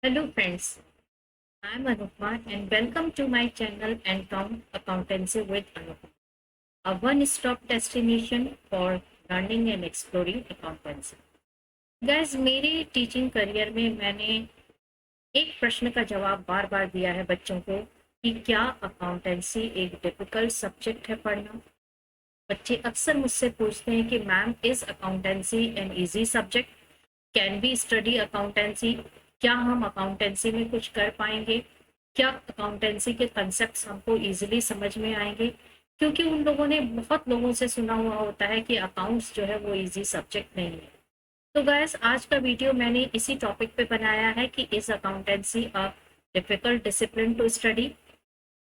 Hello friends, I am Anupma and welcome to my channel Anton Accountancy with Anupma, a one-stop destination for learning and exploring accountancy. Guys, मेरे teaching career में मैंने एक प्रश्न का जवाब बार बार दिया है बच्चों को कि क्या अकाउंटेंसी एक डिफिकल्ट सब्जेक्ट है पढ़ना। बच्चे अक्सर मुझसे पूछते हैं कि ma'am is accountancy an easy subject, can be study accountancy, क्या हम अकाउंटेंसी में कुछ कर पाएंगे, क्या अकाउंटेंसी के कंसेप्ट हमको इजीली समझ में आएंगे। क्योंकि उन लोगों ने बहुत लोगों से सुना हुआ होता है कि अकाउंट्स जो है वो इजी सब्जेक्ट नहीं है। तो गाइस, आज का वीडियो मैंने इसी टॉपिक पे बनाया है कि is accountancy a difficult discipline to study.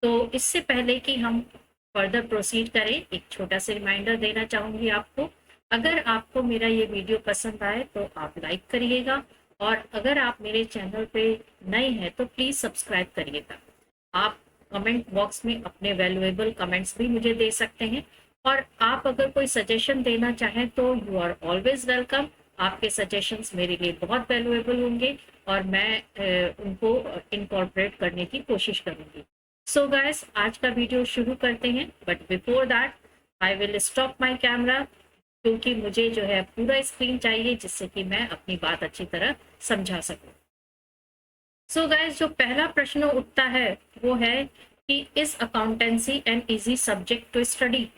तो इससे पहले कि हम फर्दर प्रोसीड करें, एक छोटा सा रिमाइंडर देना चाहूंगी आपको। अगर आपको मेरा ये वीडियो पसंद आए तो आप लाइक करिएगा, और अगर आप मेरे चैनल पे नए हैं तो प्लीज सब्सक्राइब करिएगा। आप कमेंट बॉक्स में अपने वैल्यूएबल कमेंट्स भी मुझे दे सकते हैं, और आप अगर कोई सजेशन देना चाहें तो यू आर ऑलवेज वेलकम। आपके सजेशंस मेरे लिए बहुत वैल्यूएबल होंगे और मैं उनको इनकॉर्पोरेट करने की कोशिश करूंगी। सो गाइस, आज का वीडियो शुरू करते हैं, but before that I will stop my camera, क्योंकि मुझे जो है पूरा स्क्रीन चाहिए जिससे कि मैं अपनी बात अच्छी तरह समझा सकूं। सो गाइस, जो पहला प्रश्न उठता है वो है कि is accountancy an easy subject to study.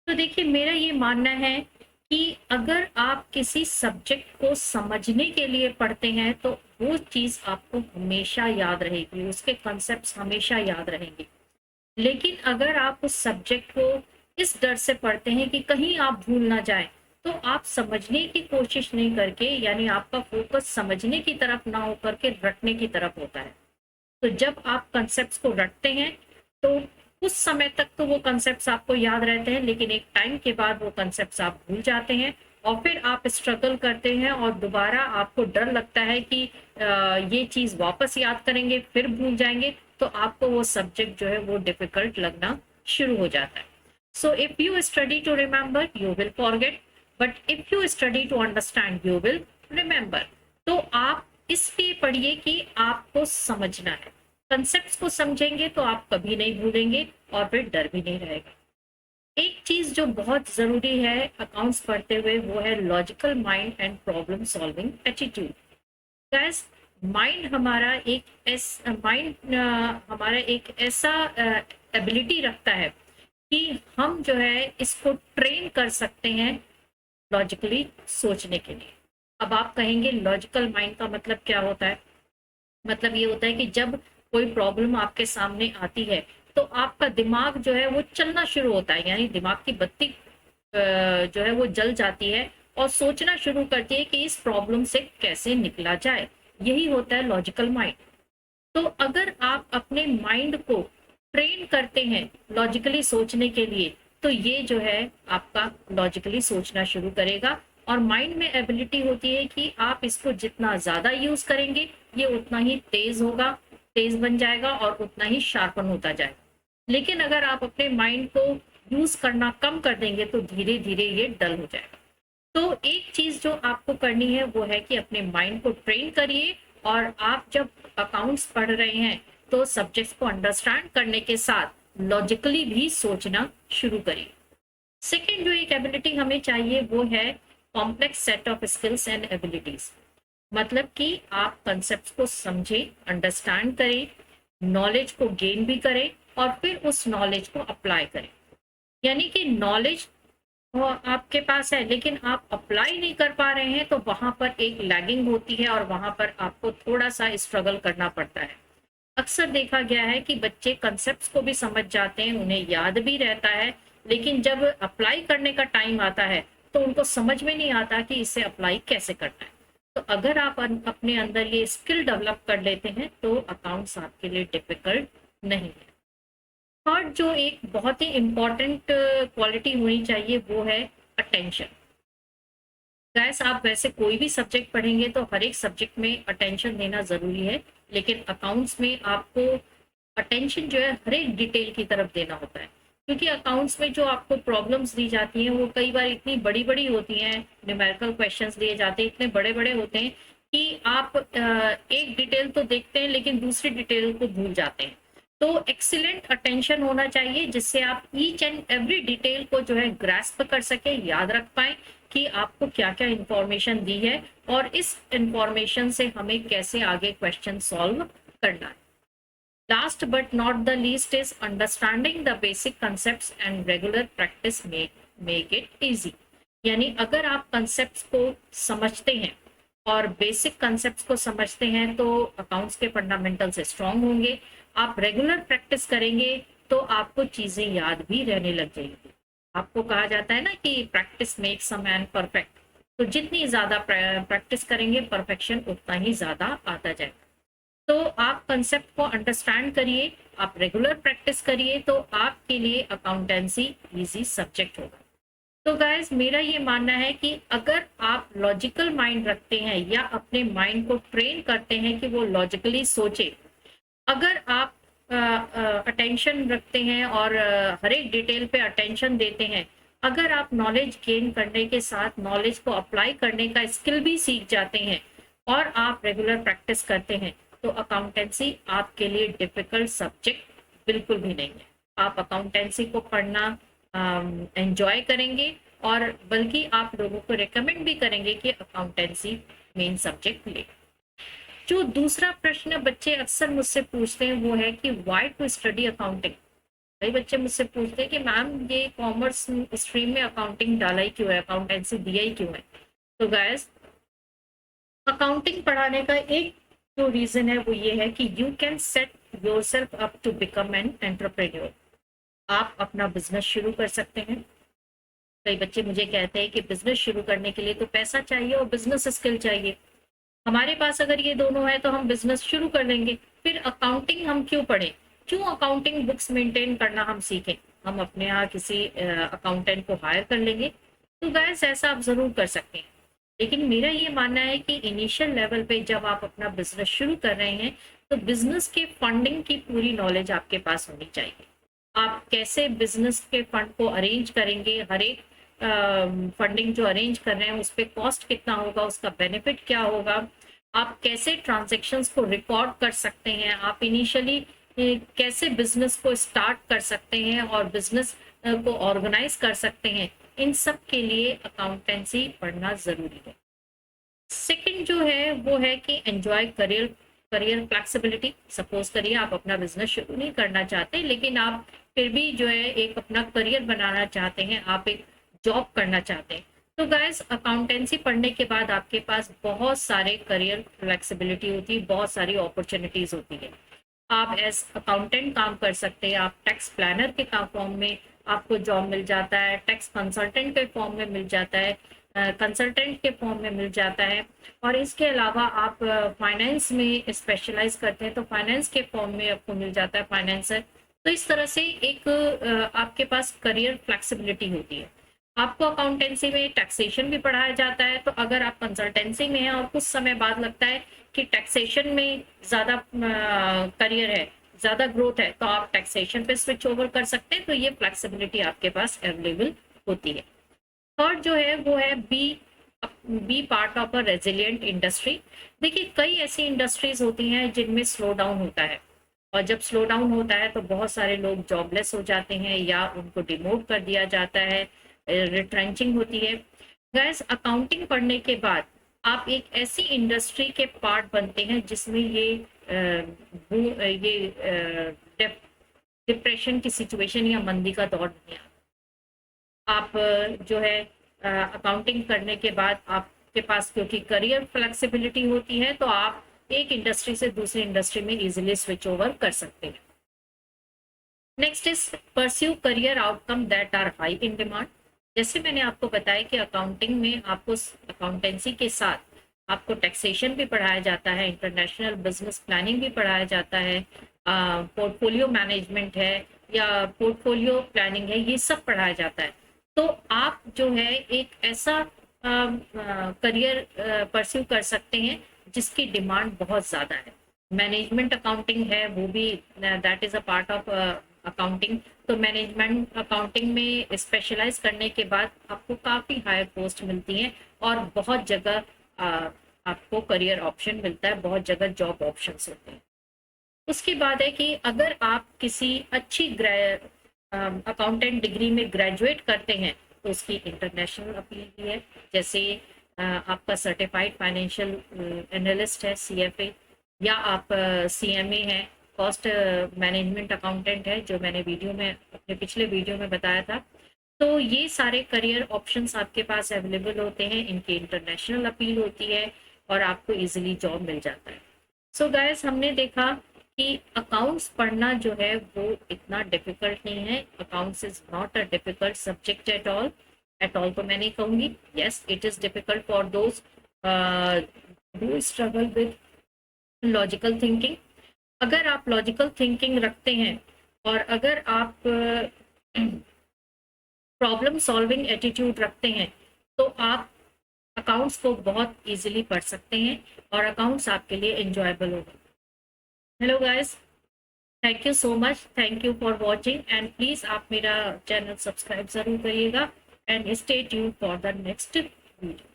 तो देखिए, मेरा ये मानना है कि अगर आप किसी सब्जेक्ट को समझने के लिए पढ़ते हैं तो वो चीज आपको हमेशा याद रहेगी, उसके कॉन्सेप्ट्स हमेशा याद रहेंगे। लेकिन अगर आप उस सब्जेक्ट को इस डर से पढ़ते हैं कि कहीं आप भूल ना जाए, तो आप समझने की कोशिश नहीं करके, यानी आपका फोकस समझने की तरफ ना होकर के रटने की तरफ होता है। तो जब आप कंसेप्ट को रटते हैं तो उस समय तक तो वो कंसेप्ट आपको याद रहते हैं, लेकिन एक टाइम के बाद वो कंसेप्ट आप भूल जाते हैं, और फिर आप स्ट्रगल करते हैं और दोबारा आपको डर लगता है कि ये चीज वापस याद करेंगे फिर भूल जाएंगे, तो आपको वो सब्जेक्ट जो है वो डिफिकल्ट लगना शुरू हो जाता है। So if you study to remember you will forget, but if you study to understand you will remember. तो आप इसलिए पढ़िए कि आपको समझना है। कंसेप्ट्स को समझेंगे तो आप कभी नहीं भूलेंगे और फिर डर भी नहीं रहेगा। एक चीज जो बहुत जरूरी है अकाउंट्स पढ़ते हुए वो है logical mind and problem solving attitude. Gas, mind हमारा एक ऐसा एबिलिटी रखता है कि हम जो है इसको ट्रेन कर सकते हैं लॉजिकली सोचने के लिए। अब आप कहेंगे लॉजिकल माइंड का मतलब क्या होता है? मतलब ये होता है कि जब कोई प्रॉब्लम आपके सामने आती है तो आपका दिमाग जो है वो चलना शुरू होता है, यानी दिमाग की बत्ती जो है वो जल जाती है और सोचना शुरू करती है कि इस प्रॉब्लम से कैसे निकला जाए। यही होता है लॉजिकल माइंड। तो अगर आप अपने माइंड को ट्रेन करते हैं लॉजिकली सोचने के लिए, तो ये जो है आपका लॉजिकली सोचना शुरू करेगा। और माइंड में एबिलिटी होती है कि आप इसको जितना ज्यादा यूज करेंगे ये उतना ही तेज होगा, तेज बन जाएगा और उतना ही शार्पन होता जाएगा। लेकिन अगर आप अपने माइंड को यूज करना कम कर देंगे तो धीरे धीरे ये डल हो जाएगा। तो एक चीज जो आपको करनी है वो है कि अपने माइंड को ट्रेन करिए, और आप जब अकाउंट्स पढ़ रहे हैं तो सब्जेक्ट्स को अंडरस्टैंड करने के साथ लॉजिकली भी सोचना शुरू करिए। सेकेंड जो एक एबिलिटी हमें चाहिए वो है complex set of skills and abilities. मतलब कि आप कंसेप्ट को समझें, अंडरस्टैंड करें, नॉलेज को गेन भी करें और फिर उस नॉलेज को अप्लाई करें। यानी कि नॉलेज आपके पास है लेकिन आप अप्लाई नहीं कर पा रहे हैं, तो वहां पर एक लैगिंग होती है और वहां पर आपको थोड़ा सा स्ट्रगल करना पड़ता है। अक्सर देखा गया है कि बच्चे कंसेप्ट्स को भी समझ जाते हैं, उन्हें याद भी रहता है, लेकिन जब अप्लाई करने का टाइम आता है तो उनको समझ में नहीं आता कि इसे अप्लाई कैसे करना है। तो अगर आप अपने अंदर ये स्किल डेवलप कर लेते हैं तो अकाउंट्स आपके लिए डिफिकल्ट नहीं है। थर्ड जो एक बहुत ही इंपॉर्टेंट क्वालिटी होनी चाहिए वो है अटेंशन। गैस, आप वैसे कोई भी सब्जेक्ट पढ़ेंगे तो हर एक सब्जेक्ट में अटेंशन देना जरूरी है, लेकिन अकाउंट्स में आपको अटेंशन जो है हर एक डिटेल की तरफ देना होता है। क्योंकि अकाउंट्स में जो आपको प्रॉब्लम्स दी जाती हैं वो कई बार इतनी बड़ी बड़ी होती हैं, न्यूमेरिकल क्वेश्चंस दिए जाते हैं इतने बड़े बड़े होते हैं कि आप एक डिटेल तो देखते हैं लेकिन दूसरी डिटेल को भूल जाते हैं। तो एक्सीलेंट अटेंशन होना चाहिए जिससे आप ईच एंड एवरी डिटेल को जो है ग्रास्प कर सके, याद रख पाए कि आपको क्या क्या इंफॉर्मेशन दी है और इस इंफॉर्मेशन से हमें कैसे आगे क्वेश्चन सॉल्व करना है। Last but not the least is understanding the basic concept and regular practice make it easy. यानी अगर आप कंसेप्ट को समझते हैं और बेसिक कंसेप्ट को समझते हैं तो अकाउंट्स के फंडामेंटल से स्ट्रांग होंगे। आप रेगुलर प्रैक्टिस करेंगे तो आपको चीजें याद भी रहने लग जाएंगी। आपको कहा जाता है ना कि practice makes a man perfect. तो जितनी ज्यादा प्रैक्टिस करेंगे परफेक्शन उतना ही ज्यादा आता जाएगा। तो आप कंसेप्ट को अंडरस्टैंड करिए, आप रेगुलर प्रैक्टिस करिए तो आपके लिए अकाउंटेंसी इजी सब्जेक्ट होगा। तो गाइस मेरा ये मानना है कि अगर आप लॉजिकल माइंड रखते हैं या अपने माइंड को ट्रेन करते हैं कि वो लॉजिकली सोचे, अगर आप अटेंशन रखते हैं और हर एक डिटेल पे अटेंशन देते हैं, अगर आप नॉलेज गेन करने के साथ नॉलेज को अप्लाई करने का स्किल भी सीख जाते हैं और आप रेगुलर प्रैक्टिस करते हैं तो अकाउंटेंसी आपके लिए डिफिकल्ट सब्जेक्ट बिल्कुल भी नहीं है। आप अकाउंटेंसी को पढ़ना एंजॉय करेंगे और बल्कि आप लोगों को रिकमेंड भी करेंगे कि अकाउंटेंसी मेन सब्जेक्ट ले। जो दूसरा प्रश्न बच्चे अक्सर मुझसे पूछते हैं वो है कि व्हाई टू स्टडी अकाउंटिंग। कई बच्चे मुझसे पूछते हैं कि मैम ये कॉमर्स स्ट्रीम में अकाउंटिंग डाला ही क्यों है, अकाउंटेंसी दिया ही क्यों है। तो गाइस अकाउंटिंग पढ़ाने का एक जो रीजन है वो ये है कि you can set yourself up to become an entrepreneur. आप अपना बिजनेस शुरू कर सकते हैं। कई बच्चे मुझे कहते हैं कि बिजनेस शुरू करने के लिए तो पैसा चाहिए और बिजनेस स्किल चाहिए। हमारे पास अगर ये दोनों है तो हम बिजनेस शुरू कर लेंगे, फिर अकाउंटिंग हम क्यों पढ़ें, क्यों अकाउंटिंग बुक्स मेंटेन करना हम सीखें, हम अपने यहाँ किसी अकाउंटेंट को हायर कर लेंगे। तो गाइस ऐसा आप जरूर कर सकते हैं, लेकिन मेरा ये मानना है कि इनिशियल लेवल पे जब आप अपना बिजनेस शुरू कर रहे हैं तो बिजनेस के फंडिंग की पूरी नॉलेज आपके पास होनी चाहिए। आप कैसे बिजनेस के फंड को अरेंज करेंगे, हर एक फंडिंग जो अरेंज कर रहे हैं उस पर कॉस्ट कितना होगा, उसका बेनिफिट क्या होगा, आप कैसे ट्रांजेक्शन्स को रिकॉर्ड कर सकते हैं, आप इनिशियली कैसे बिजनेस को स्टार्ट कर सकते हैं और बिजनेस को ऑर्गेनाइज कर सकते हैं, इन सब के लिए अकाउंटेंसी पढ़ना जरूरी है। सेकंड जो है वो है कि एंजॉय करियर फ्लेक्सिबिलिटी। सपोज करिए आप अपना बिजनेस शुरू नहीं करना चाहते लेकिन आप फिर भी जो है एक अपना करियर बनाना चाहते हैं, आप एक जॉब करना चाहते हैं। तो गाइस अकाउंटेंसी पढ़ने के बाद आपके पास बहुत सारे करियर फ्लेक्सिबिलिटी होती है, बहुत सारी अपॉर्चुनिटीज होती है। आप एज अकाउंटेंट काम कर सकते हैं, आप टैक्स प्लानर के फॉर्म में आपको जॉब मिल जाता है, टैक्स कंसल्टेंट के फॉर्म में मिल जाता है, कंसल्टेंट के फॉर्म में मिल जाता है। और इसके अलावा आप फाइनेंस में स्पेशलाइज करते हैं तो फाइनेंस के फॉर्म में आपको मिल जाता है फाइनेंसर। तो इस तरह से एक आपके पास करियर फ्लेक्सिबिलिटी होती है। आपको अकाउंटेंसी में टैक्सेशन भी पढ़ाया जाता है, तो अगर आप कंसल्टेंसी में हैं और कुछ समय बाद लगता है कि टैक्सेशन में ज्यादा करियर है, ज्यादा ग्रोथ है, तो आप टैक्सेशन पे स्विच ओवर कर सकते हैं। तो ये फ्लेक्सिबिलिटी आपके पास अवेलेबल होती है। थर्ड जो है वो है be part of a resilient industry. देखिए कई ऐसी इंडस्ट्रीज होती हैं जिनमें स्लो डाउन होता है और जब स्लो डाउन होता है तो बहुत सारे लोग जॉबलेस हो जाते हैं या उनको डिमोट कर दिया जाता है, रिट्रेंचिंग होती है। गैस अकाउंटिंग पढ़ने के बाद आप एक ऐसी इंडस्ट्री के पार्ट बनते हैं जिसमें ये डिप्रेशन की सिचुएशन या मंदी का दौर नहीं आता। आप जो है अकाउंटिंग करने के बाद आपके पास क्योंकि करियर फ्लेक्सिबिलिटी होती है तो आप एक इंडस्ट्री से दूसरी इंडस्ट्री में इजीली स्विच ओवर कर सकते हैं। Next is pursue career outcome that are high in demand. जैसे मैंने आपको बताया कि अकाउंटिंग में आपको अकाउंटेंसी के साथ आपको टैक्सेशन भी पढ़ाया जाता है, इंटरनेशनल बिजनेस प्लानिंग भी पढ़ाया जाता है, पोर्टफोलियो मैनेजमेंट है या पोर्टफोलियो प्लानिंग है, ये सब पढ़ाया जाता है। तो आप जो है एक ऐसा करियर परस्यू कर सकते हैं जिसकी डिमांड बहुत ज्यादा है। मैनेजमेंट अकाउंटिंग है वो भी that is a part of accounting. तो मैनेजमेंट अकाउंटिंग में स्पेशलाइज करने के बाद आपको काफी हायर पोस्ट मिलती है और बहुत जगह आपको करियर ऑप्शन मिलता है, बहुत जगह जॉब ऑप्शंस होते हैं। उसके बाद है कि अगर आप किसी अच्छी अकाउंटेंट डिग्री में ग्रेजुएट करते हैं तो उसकी इंटरनेशनल अपील भी है। जैसे आपका सर्टिफाइड फाइनेंशियल एनालिस्ट है, सीएफए, या आप सीएमए है, कॉस्ट मैनेजमेंट अकाउंटेंट है, जो मैंने वीडियो में अपने पिछले वीडियो में बताया था। तो ये सारे करियर ऑप्शंस आपके पास अवेलेबल होते हैं, इनकी इंटरनेशनल अपील होती है और आपको इजीली जॉब मिल जाता है। सो गाइस, हमने देखा कि अकाउंट्स पढ़ना जो है वो इतना डिफिकल्ट नहीं है। Accounts is not a difficult subject at all तो मैं नहीं कहूंगी। Yes, it is difficult for those who struggle with logical thinking. अगर आप लॉजिकल थिंकिंग रखते हैं और अगर आप प्रॉब्लम सॉल्विंग एटीट्यूड रखते हैं तो आप अकाउंट्स को बहुत इजीली पढ़ सकते हैं और अकाउंट्स आपके लिए एंजॉयबल होगा। Hello guys, thank you so much, thank you for watching, and please आप मेरा चैनल सब्सक्राइब जरूर करिएगा and stay tuned for the next video.